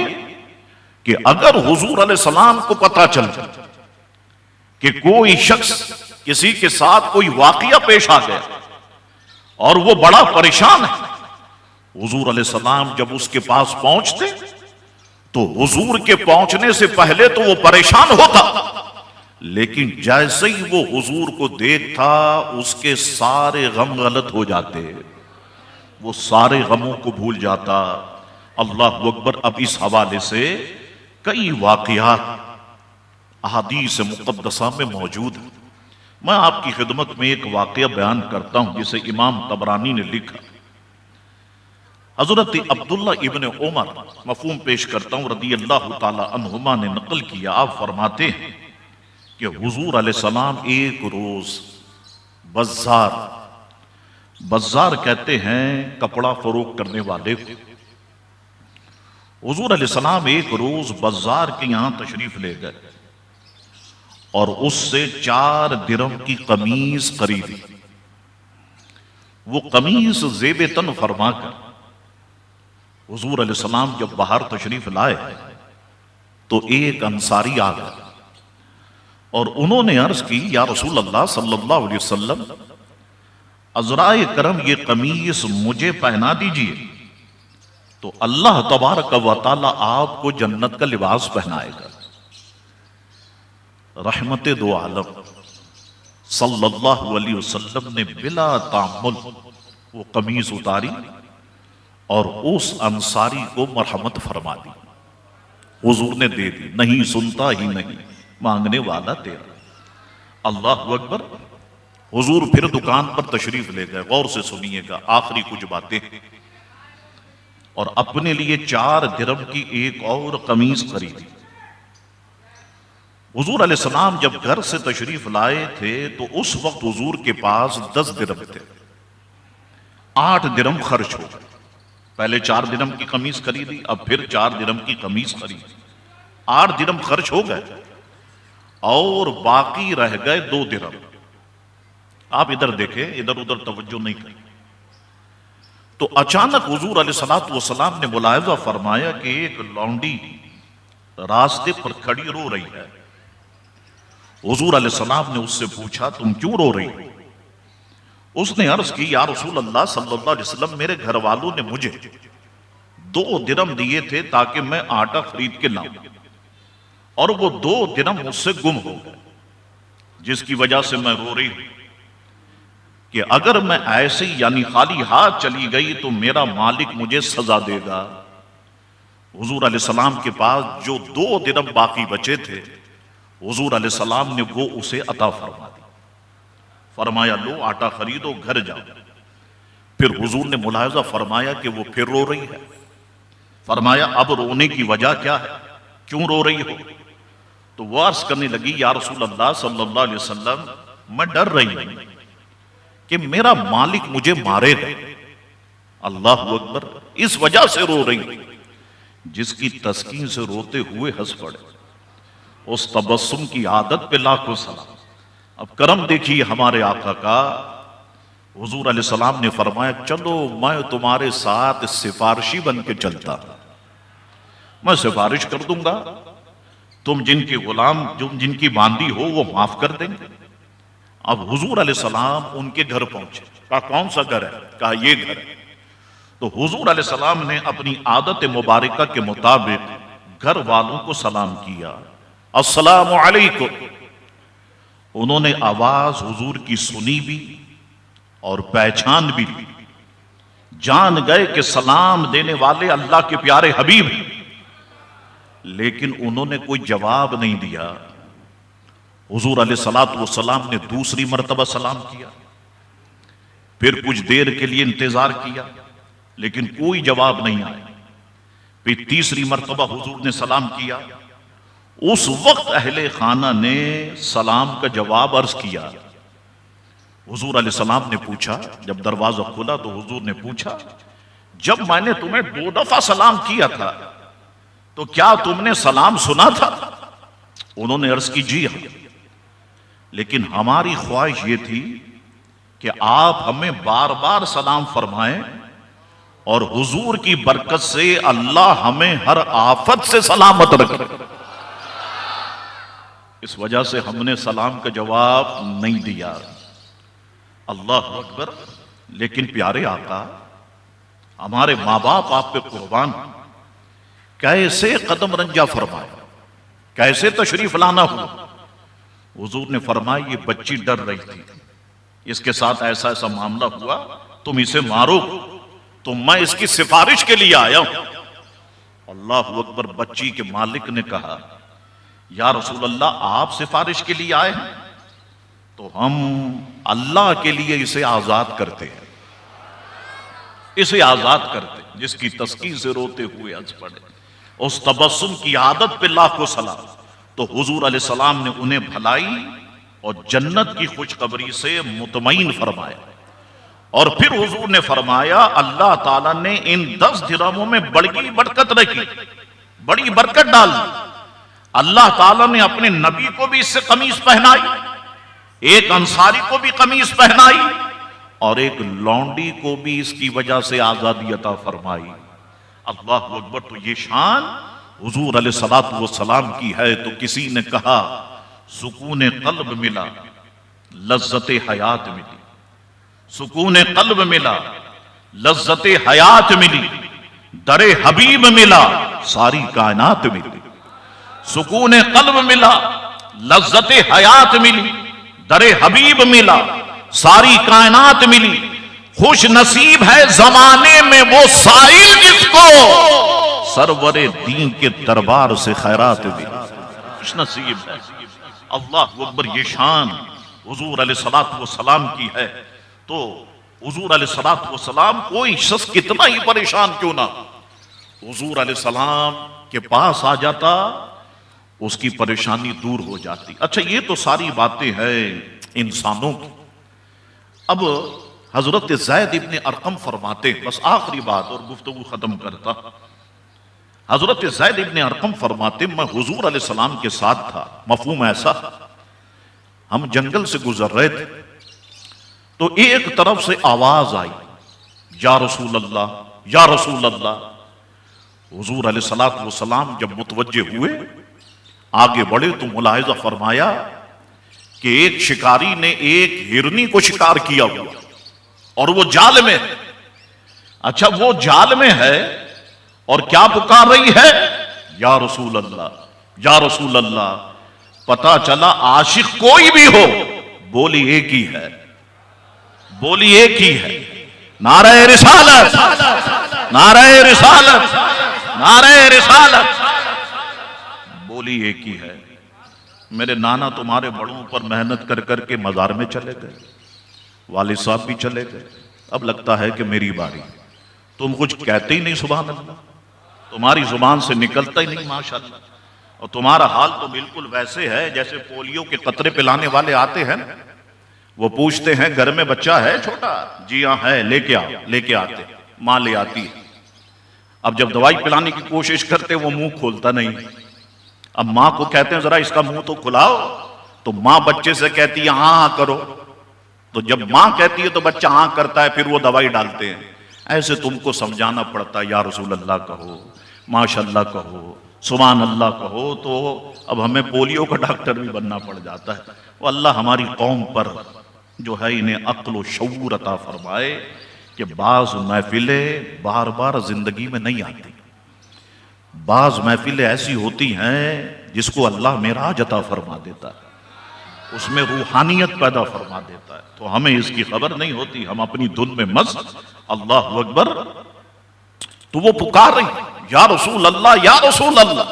کہ اگر حضور علیہ السلام کو پتا چل جائے کہ کوئی شخص کسی کے ساتھ کوئی واقعہ پیش آ گیا اور وہ بڑا پریشان ہے، حضور علیہ السلام جب اس کے پاس پہنچتے تو حضور کے پہنچنے سے پہلے تو وہ پریشان ہوتا، لیکن جیسے ہی وہ حضور کو دیکھتا اس کے سارے غم غلط ہو جاتے، وہ سارے غموں کو بھول جاتا۔ اللہ اکبر۔ اب اس حوالے سے کئی واقعات احادیث مقدسہ میں موجود ہیں۔ میں آپ کی خدمت میں ایک واقعہ بیان کرتا ہوں جسے امام طبرانی نے لکھا۔ حضرت عبداللہ ابن عمر، مفہوم پیش کرتا ہوں، رضی اللہ تعالی عنہما نے نقل کیا، آپ فرماتے ہیں کہ حضور علیہ السلام ایک روز بازار کہتے ہیں کپڑا فروخت کرنے والے کو، حضور علیہ السلام ایک روز بازار کے یہاں تشریف لے گئے اور اس سے 4 درہم کی قمیص خریدی۔ وہ قمیص زیب تن فرما کر حضور علیہ السلام جب باہر تشریف لائے تو ایک انصاری آ گیا اور انہوں نے عرض کی، یا رسول اللہ صلی اللہ علیہ وسلم، عذرائے کرم یہ قمیص مجھے پہنا دیجئے تو اللہ تبارک و تعالی آپ کو جنت کا لباس پہنائے گا۔ رحمت دو عالم صلی اللہ علیہ وسلم نے بلا تعمل وہ قمیص اتاری اور اس انصاری کو مرحمت فرما دی۔ حضور نے دے دی، نہیں سنتا ہی نہیں، مانگنے والا تیرا۔ اللہ اکبر۔ حضور پھر دکان پر تشریف لے گئے، غور سے سنیے گا آخری کچھ باتیں، اور اپنے لیے 4 درہم کی ایک اور قمیص خریدی۔ حضور علیہ السلام جب گھر سے تشریف لائے تھے تو اس وقت حضور کے پاس 10 درہم تھے، 8 درہم خرچ ہو گئے۔ پہلے 4 درہم کی قمیص خریدی، اب پھر 4 درہم کی قمیص خریدی، 8 درہم خرچ ہو گئے اور باقی رہ گئے 2 درہم۔ آپ ادھر دیکھیں، ادھر ادھر توجہ نہیں کریں۔ تو اچانک حضور علیہ السلام نے ملاحظہ فرمایا کہ ایک لونڈی راستے پر کھڑی رو رہی ہے۔ حضور علیہ السلام نے اس سے پوچھا، تم کیوں رو رہی ہو؟ اس نے عرض کی، یا رسول اللہ صلی اللہ علیہ وسلم، میرے گھر والوں نے مجھے 2 درہم دیے تھے تاکہ میں آٹا خرید کے لاؤں، اور وہ 2 درہم مجھ سے گم ہو گئے، جس کی وجہ سے میں رو رہی ہوں کہ اگر میں ایسے ہی یعنی خالی ہاتھ چلی گئی تو میرا مالک مجھے سزا دے گا۔ حضور علیہ السلام کے پاس جو 2 درہم باقی بچے تھے، حضور علیہ السلام نے وہ اسے عطا فرما دی۔ فرمایا، لو آٹا خریدو، گھر جاؤ۔ پھر حضور نے ملاحظہ فرمایا کہ وہ پھر رو رہی ہے۔ فرمایا، اب رونے کی وجہ کیا ہے، کیوں رو رہی ہو؟ تو وہ عرض کرنے لگی، یا رسول اللہ صلی اللہ علیہ وسلم، میں ڈر رہی ہوں کہ میرا مالک مجھے مارے گا۔ اللہ اکبر۔ اس وجہ سے رو رہی ہوں۔ جس کی تسکین سے روتے ہوئے ہنس پڑے، اس تبسم کی عادت پہ لاکھوں سلام۔ اب کرم دیکھیے ہمارے آقا کا۔ حضور علیہ السلام نے فرمایا، چلو میں تمہارے ساتھ سفارشی بن کے چلتا، میں سفارش کر دوں گا، تم جن کے غلام جن کی باندی ہو وہ معاف کر دیں گے۔ اب حضور علیہ السلام ان کے گھر پہنچے، کہا کون سا گھر ہے؟ کہا یہ گھر ہے۔ تو حضور علیہ السلام نے اپنی عادت مبارکہ کے مطابق گھر والوں کو سلام کیا، السلام علیکم۔ انہوں نے آواز حضور کی سنی بھی اور پہچان بھی لی، جان گئے کہ سلام دینے والے اللہ کے پیارے حبیب ہیں، لیکن انہوں نے کوئی جواب نہیں دیا۔ حضور علیہ السلام نے دوسری مرتبہ سلام کیا، پھر کچھ دیر کے لیے انتظار کیا لیکن کوئی جواب نہیں آیا۔ پھر تیسری مرتبہ حضور نے سلام کیا۔ اس وقت اہل خانہ نے سلام کا جواب عرض کیا۔ حضور علیہ السلام نے پوچھا، جب دروازہ کھلا تو حضور نے پوچھا، جب میں نے تمہیں 2 دفعہ سلام کیا تھا تو کیا تم نے سلام سنا تھا؟ انہوں نے عرض کی، جی ہاں، لیکن ہماری خواہش یہ تھی کہ آپ ہمیں بار بار سلام فرمائیں اور حضور کی برکت سے اللہ ہمیں ہر آفت سے سلامت رکھے۔ اس وجہ سے ہم نے سلام کا جواب نہیں دیا۔ اللہ اکبر۔ لیکن پیارے آقا، ہمارے ماں باپ آپ پہ قربان، کیسے قدم رنجا فرمایا، کیسے تشریف لانا ہوا۔ حضور نے فرمایا یہ بچی ڈر رہی تھی، اس کے ساتھ ایسا ایسا معاملہ ہوا، تم اسے مارو تو میں اس کی سفارش کے لیے آیا ہوں۔ اللہ اکبر۔ بچی کے مالک نے کہا یا رسول اللہ آپ سفارش کے لیے آئے ہیں تو ہم اللہ کے لیے اسے آزاد کرتے ہیں، اسے آزاد کرتے ہیں۔ جس کی تسکین سے روتے ہوئے عرض پڑے، اس تبسم کی عادت پہ لاکھوں سلام۔ تو حضور علیہ السلام نے انہیں بھلائی اور جنت کی خوشخبری سے مطمئن فرمایا۔ اور پھر حضور نے فرمایا اللہ تعالیٰ نے ان 10 درہموں میں بڑی برکت رکھی، بڑی برکت ڈال دی۔ اللہ تعالیٰ نے اپنے نبی کو بھی اس سے قمیص پہنائی، ایک انصاری کو بھی قمیص پہنائی، اور ایک لونڈی کو بھی اس کی وجہ سے آزادی عطا فرمائی۔ اللہ اکبر۔ تو یہ شان حضور علیہ الصلوۃ والسلام کی ہے۔ تو کسی نے کہا سکون قلب ملا، لذت حیات ملی، سکون قلب ملا، لذت حیات ملی، در حبیب ملا، ساری کائنات ملی۔ سکون قلب ملا، لذت حیات ملی، در حبیب ملا، ساری کائنات ملی۔ خوش نصیب ہے زمانے میں وہ سائل جس کو سرور دین کے دربار سے خیرات ملی۔ خوش نصیب ہے۔ اللہ اکبر۔ یہ شان حضور علیہ الصلوۃ والسلام کی ہے۔ تو حضور علیہ الصلوۃ والسلام، کوئی شخص کتنا ہی پریشان کیوں نہ، حضور علیہ السلام کے پاس آ جاتا، اس کی پریشانی دور ہو جاتی۔ اچھا یہ تو ساری باتیں ہیں انسانوں کی۔ اب حضرت زید ابن ارقم فرماتے ہیں، بس آخری بات اور گفتگو ختم کرتا۔ حضرت زید ابن ارقم فرماتے میں حضور علیہ السلام کے ساتھ تھا۔ مفہوم ایسا، ہم جنگل سے گزر رہے تھے تو ایک طرف سے آواز آئی یا رسول اللہ، یا رسول اللہ۔ حضور علیہ الصلوۃ والسلام جب متوجہ ہوئے، آگے بڑھے تو ملاحظہ فرمایا کہ ایک شکاری نے ایک ہرنی کو شکار کیا ہوا اور وہ جال میں ہے۔ اچھا وہ جال میں ہے اور کیا پکار رہی ہے؟ یا رسول اللہ، یا رسول اللہ۔ پتا چلا عاشق کوئی بھی ہو، بولی ایک ہی ہے، بولی ایک ہی ہے، نعرہ رسالت، نعرہ رسالت، نعرہ رسالت، بولی ایک ہی ہے۔ میرے نانا تمہارے بڑوں پر محنت کر کر کے مزار میں چلے گئے، والد صاحب بھی چلے گئے، اب لگتا ہے کہ میری باری۔ تم کچھ کہتے ہی نہیں سبحان اللہ، تمہاری زبان سے نکلتا ہی نہیں ماشاءاللہ۔ اور تمہارا حال تو بالکل ویسے ہے جیسے پولیو کے قطرے پلانے والے آتے ہیں، وہ پوچھتے ہیں گھر میں بچہ ہے چھوٹا؟ جی ہاں ہے، لے کے آؤ، لے کے آتے، ماں لے آتی ہے۔ اب جب دوائی پلانے کی کوشش کرتے وہ منہ کھولتا نہیں، اب ماں کو کہتے ہیں ذرا اس کا منہ تو کھلاؤ، تو ماں بچے سے کہتی ہے ہاں کرو، تو جب ماں کہتی ہے تو بچہ ہاں کرتا ہے، پھر وہ دوائی ڈالتے ہیں۔ ایسے تم کو سمجھانا پڑتا ہے یا رسول اللہ کہو، ماشاءاللہ کہو، سبحان اللہ کہو، تو اب ہمیں پولیو کا ڈاکٹر بھی بننا پڑ جاتا ہے۔ وہ اللہ ہماری قوم پر جو ہے انہیں عقل و شعور عطا فرمائے کہ بعض محفلیں بار بار زندگی میں نہیں آتی، بعض محفلیں ایسی ہوتی ہیں جس کو اللہ معراج عطا فرما دیتا ہے، اس میں روحانیت پیدا فرما دیتا ہے، تو ہمیں اس کی خبر نہیں ہوتی، ہم اپنی دھن میں مست۔ اللہ اکبر۔ تو وہ پکار رہی یا رسول اللہ، یا رسول اللہ۔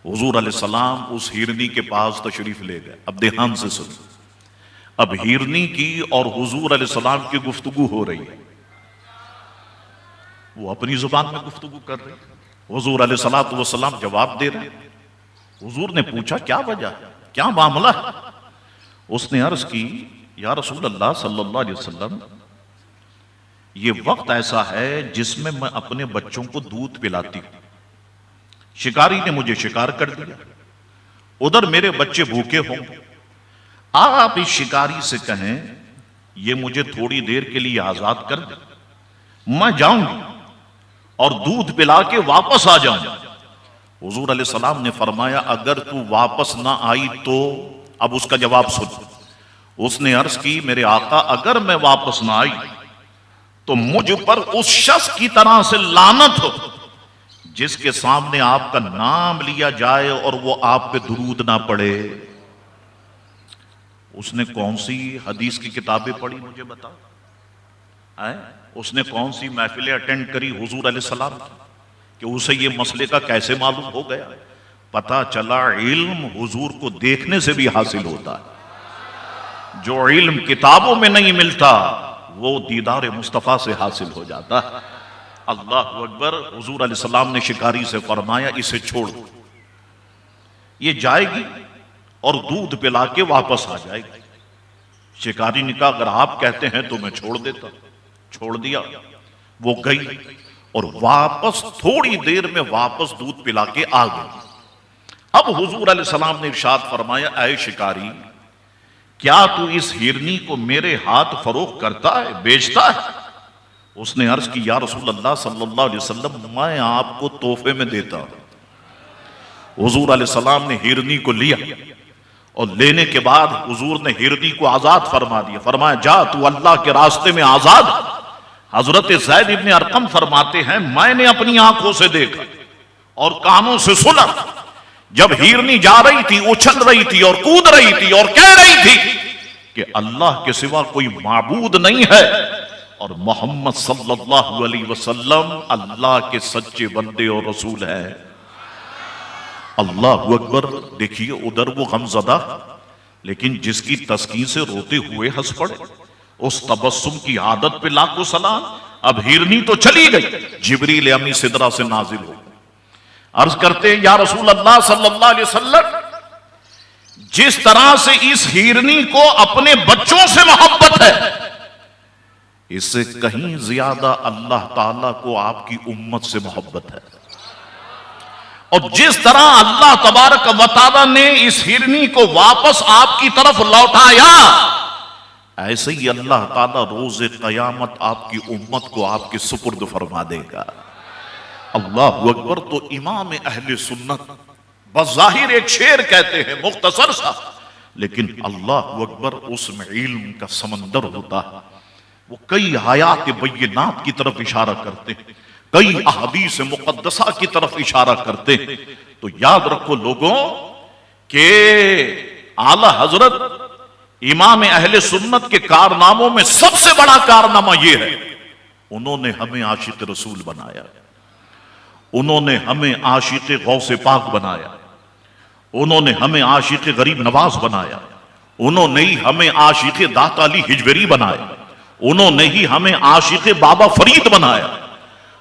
حضور علیہ السلام اس ہرنی کے پاس تشریف لے گئے۔ اب دھیان سے سن، اب ہرنی کی اور حضور علیہ السلام کی گفتگو ہو رہی ہے، وہ اپنی زبان میں گفتگو کر رہے ہیں، حضور علیہ الصلوۃ والسلام جواب دے رہے ہیں۔ حضور نے پوچھا کیا وجہ، کیا معاملہ ہے؟ اس نے عرض کی یا رسول اللہ صلی اللہ علیہ وسلم، یہ وقت ایسا ہے جس میں میں اپنے بچوں کو دودھ پلاتی ہوں، شکاری نے مجھے شکار کر دیا، ادھر میرے بچے بھوکے ہوں، آپ اس شکاری سے کہیں یہ مجھے تھوڑی دیر کے لیے آزاد کر دے، میں جاؤں گی اور دودھ پلا کے واپس آ جاؤں گا، حضور علیہ السلام نے فرمایا اگر تو واپس نہ آئی تو، اب اس کا جواب سن. اس نے عرض کی میرے آقا اگر میں واپس نہ آئی تو مجھ پر اس شخص کی طرح سے لعنت ہو جس کے سامنے آپ کا نام لیا جائے اور وہ آپ پہ درود نہ پڑے. اس نے کون سی حدیث کی کتابیں پڑھی مجھے بتا؟ اس نے کون سی محفلیں اٹینڈ کری حضور علیہ السلام کی کہ اسے یہ مسئلے کا کیسے معلوم ہو گیا؟ پتا چلا علم حضور کو دیکھنے سے بھی حاصل ہوتا ہے. جو علم کتابوں میں نہیں ملتا وہ دیدار مصطفیٰ سے حاصل ہو جاتا ہے. اللہ اکبر. حضور علیہ السلام نے شکاری سے فرمایا اسے چھوڑ دو، یہ جائے گی اور دودھ پلا کے واپس آ جائے گی. شکاری نے کہا اگر آپ کہتے ہیں تو میں چھوڑ دیتا. چھوڑ دیا. وہ گئی اور واپس تھوڑی دیر میں واپس دودھ پلا کے آ گئی. اب حضور علیہ السلام نے ارشاد فرمایا اے شکاری کیا تو اس ہرنی کو میرے ہاتھ فروخت کرتا ہے، بیچتا ہے؟ اس نے عرض کی یا رسول اللہ صلی اللہ علیہ وسلم میں آپ کو تحفے میں دیتا ہوں. حضور علیہ السلام نے ہرنی کو لیا اور لینے کے بعد حضور نے ہرنی کو آزاد فرما دیا. فرمایا جا تو اللہ کے راستے میں آزاد. حضرت زید ابن ارقم فرماتے ہیں میں نے اپنی آنکھوں سے دیکھا اور کانوں سے سنا جب ہرنی جا رہی تھی، اچھل رہی تھی اور کود رہی تھی اور کہہ رہی تھی کہ اللہ کے سوا کوئی معبود نہیں ہے اور محمد صلی اللہ علیہ وسلم اللہ کے سچے بندے اور رسول ہیں. اللہ اکبر. دیکھیے ادھر وہ غمزدہ لیکن جس کی تسکین سے روتے ہوئے ہنس پڑے، اس تبسم کی عادت پہ لاکھوں سلام. اب ہرنی تو چلی گئی، جبریل امی سدرہ سے نازل ہو عرض کرتے یا رسول اللہ صلی اللہ علیہ وسلم جس طرح سے اس ہرنی کو اپنے بچوں سے محبت ہے اس سے کہیں زیادہ اللہ تعالیٰ کو آپ کی امت سے محبت ہے. اور جس طرح اللہ تبارک و تعالیٰ نے اس ہرنی کو واپس آپ کی طرف لوٹایا ایسے ہی اللہ تعالیٰ روز قیامت آپ کی امت کو آپ کے سپرد فرما دے گا. اللہ اکبر. تو امام اہل سنت بظاہر ایک شعر کہتے ہیں مختصر سا، لیکن اللہ اکبر اس میں علم کا سمندر ہوتا ہے. وہ کئی آیات بینات کی طرف اشارہ کرتے ہیں، کئی احادیث مقدسہ کی طرف اشارہ کرتے ہیں. تو یاد رکھو لوگوں کہ اعلی حضرت امام اہل سنت کے کارناموں میں سب سے بڑا کارنامہ یہ ہے انہوں نے ہمیں عاشق رسول بنایا، انہوں نے ہمیں عاشق غوث پاک بنایا، انہوں نے ہمیں عاشق غریب نواز بنایا، انہوں نے ہی ہمیں عاشق داتا علی ہجویری بنایا، انہوں نے ہی ہمیں عاشق بابا فرید بنایا.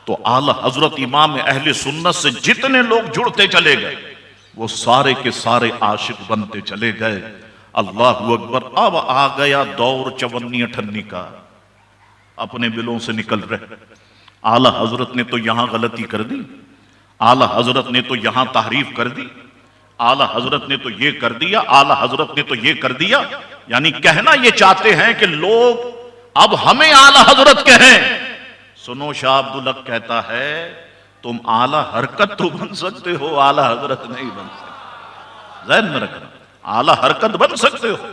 تو اعلی حضرت امام اہل سنت سے جتنے لوگ جڑتے چلے گئے وہ سارے کے سارے عاشق بنتے چلے گئے. اللہ اکبر. اب آ گیا دور 54-58 کا، اپنے بلوں سے نکل رہے. اعلی حضرت نے تو یہاں غلطی کر دی، اعلی حضرت نے تو یہاں تحریف کر دی، اعلی حضرت نے تو یہ کر دیا، اعلی حضرت نے تو یہ کر دیا. یعنی کہنا یہ چاہتے ہیں کہ لوگ اب ہمیں اعلی حضرت کہیں. سنو شاہ عبدالحق کہتا ہے تم اعلی حرکت تو بن سکتے ہو، اعلی حضرت نہیں بن سکتے. ذہن میں رکھنا اعلی حرکت بن سکتے ہو،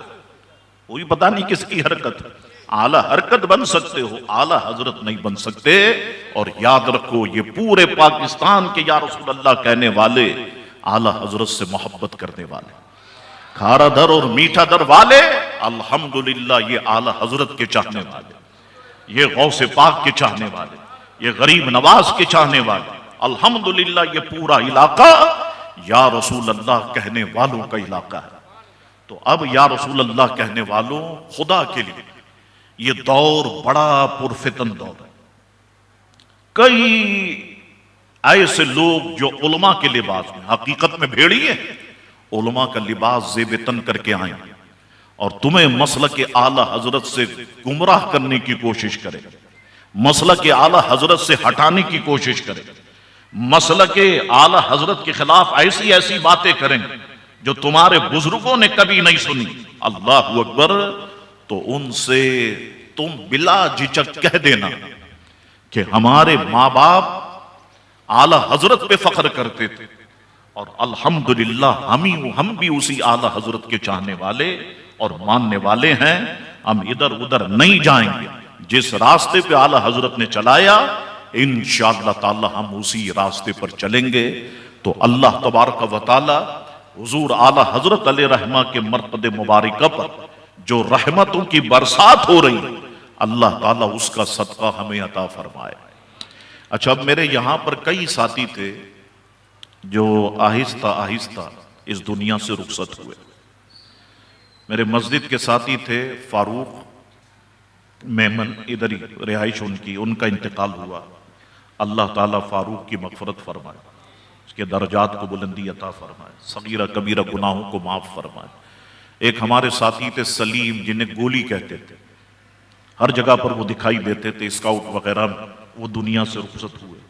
کوئی پتہ نہیں کس کی حرکت، اعلی حرکت بن سکتے ہو، اعلی حضرت نہیں بن سکتے. اور یاد رکھو یہ پورے پاکستان کے یا رسول اللہ کہنے والے اعلی حضرت سے محبت کرنے والے، کھارا در اور میٹھا در والے الحمدللہ یہ اعلی حضرت کے چاہنے والے، یہ غوث پاک کے چاہنے والے، یہ غریب نواز کے چاہنے والے، الحمدللہ یہ پورا علاقہ یا رسول اللہ کہنے والوں کا علاقہ ہے. تو اب یا رسول اللہ کہنے والوں خدا کے لیے یہ دور بڑا پرفتن دور ہے. کئی ایسے لوگ جو علماء کے لباس میں حقیقت میں بھیڑی ہیں، علماء کا لباس زیب تن کر کے آئیں اور تمہیں مسلک اعلی حضرت سے گمراہ کرنے کی کوشش کرے، مسلک اعلی حضرت سے ہٹانے کی کوشش کرے، مسلک اعلی حضرت کے خلاف ایسی ایسی باتیں کریں جو تمہارے بزرگوں نے کبھی نہیں سنی. اللہ اکبر. تو ان سے تم بلا جھجک کہہ دینا کہ ہمارے ماں باپ اعلی حضرت پہ فخر کرتے تھے، اور الحمدللہ ہم بھی اسی اعلی حضرت کے چاہنے والے اور ماننے والے ہیں. ہم ادھر ادھر نہیں جائیں گے. جس راستے پہ اعلی حضرت نے چلایا انشاءاللہ تعالی ہم اسی راستے پر چلیں گے. تو اللہ تبارک و تعالی حضور اعلی حضرت علیہ رحمہ کے مرقد مبارکہ پر جو رحمتوں کی برسات ہو رہی اللہ تعالیٰ اس کا صدقہ ہمیں عطا فرمائے. اچھا، اب میرے یہاں پر کئی ساتھی تھے جو آہستہ آہستہ اس دنیا سے رخصت ہوئے. میرے مسجد کے ساتھی تھے فاروق میمن، ادھر ہی رہائش ان کا انتقال ہوا. اللہ تعالیٰ فاروق کی مغفرت فرمائے، اس کے درجات کو بلندی عطا فرمائے، صغیرہ کبیرہ گناہوں کو معاف فرمائے. ایک ہمارے ساتھی تھے سلیم، جنہیں گولی کہتے تھے، ہر جگہ پر وہ دکھائی دیتے تھے اسکاؤٹ وغیرہ میں. وہ دنیا سے رخصت ہوئے.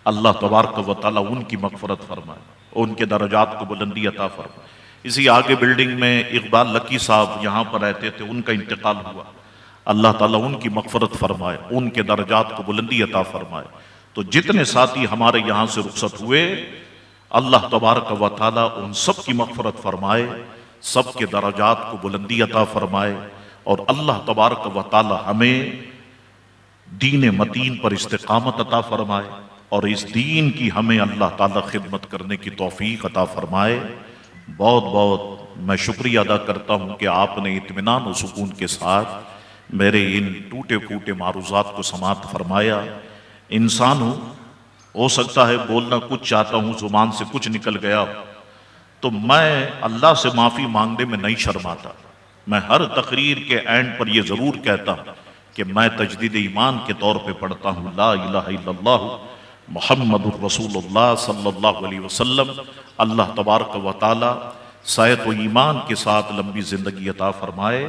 اللہ تبارک و تعالیٰ ان کی مغفرت فرمائے، ان کے درجات کو بلندی عطا فرمائے. اسی آگے بلڈنگ میں اقبال لکی صاحب یہاں پر رہتے تھے، ان کا انتقال ہوا. اللہ تعالیٰ ان کی مغفرت فرمائے، ان کے درجات کو بلندی عطا فرمائے. تو جتنے ساتھی ہمارے یہاں سے رخصت ہوئے اللہ تبارک و تعالیٰ ان سب کی مغفرت فرمائے، سب کے درجات کو بلندی عطا فرمائے. اور اللہ تبارک و تعالیٰ ہمیں دین متین پر استقامت عطا فرمائے اور اس دین کی ہمیں اللہ تعالیٰ خدمت کرنے کی توفیق عطا فرمائے. بہت بہت میں شکریہ ادا کرتا ہوں کہ آپ نے اطمینان و سکون کے ساتھ میرے ان ٹوٹے پھوٹے معروضات کو سماعت فرمایا. انسان ہوں، ہو سکتا ہے بولنا کچھ چاہتا ہوں، زبان سے کچھ نکل گیا، تو میں اللہ سے معافی مانگنے میں نہیں شرماتا. میں ہر تقریر کے اینڈ پر یہ ضرور کہتا ہوں کہ میں تجدید ایمان کے طور پہ پڑھتا ہوں لا الہ الا اللہ محمد الرسول اللہ صلی اللہ علیہ وسلم. اللہ تبارک و تعالی صحت و ایمان کے ساتھ لمبی زندگی عطا فرمائے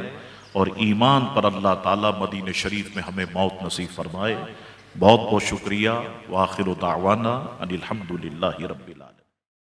اور ایمان پر اللہ تعالی مدینہ شریف میں ہمیں موت نصیب فرمائے. بہت بہت شکریہ. وآخر دعوانا ان الحمد للہ رب العالمین.